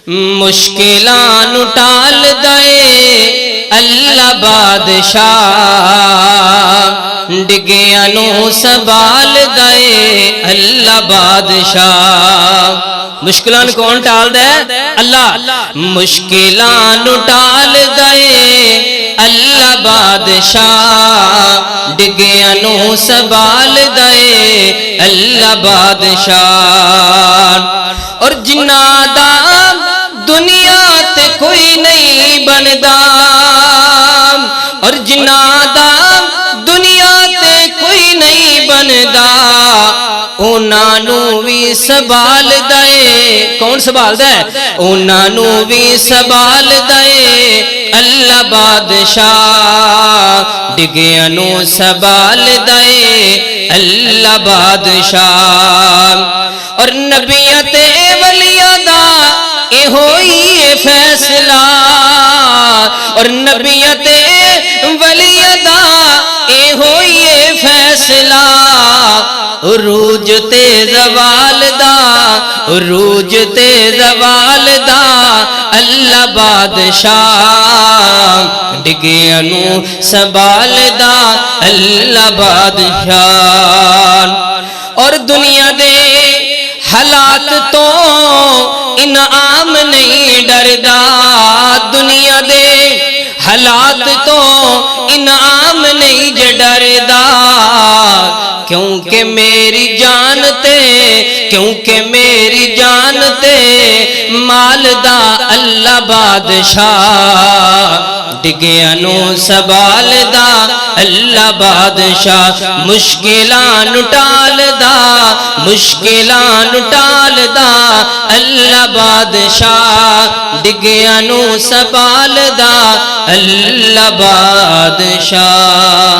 مشکلاں نو ٹال دے اللہ بادشاہ ڈگیاں نو سنبھال دے اللہ بادشاہ مشکلاں کون ٹال دے اللہ مشکلاں نو ٹال دے اللہ بادشاہ ڈگیاں نو سنبھال دے اللہ بادشاہ اور جنہاں دا دنیا تے کوئی نہیں بندا اور جنہاں دا دنیا تے کوئی نہیں بندا انہاں نو وی سنبھال دے کون سنبھال دے انہاں نو وی سنبھال دے اللہ بادشاہ ڈگیاں نو سنبھال دے اللہ بادشاہ اور نبیاں تے ولیاں دا اے ہوئی فیصلہ اور نبیاں تے ولیاں دا اے ہوئی فیصلہ عروج تے زوال دا عروج تے زوال دا اللہ بادشاہ ڈگیاں نو سنبھال دا اللہ بادشاہ اور دنیا دے حالات تو انعام نہیں ڈردا دنیا دے حالات تو انعام نہیں ڈردا کیونکہ میری جان تے کیونکہ میری جان تے مال دا اللہ بادشاہ ڈگیاں نو سنبھال دا اللہ بادشاہ مشکلاں نو ٹال دا مشکلاں نو ٹال دا اللہ بادشاہ ڈگیاں نو سنبھال دا اللہ بادشاہ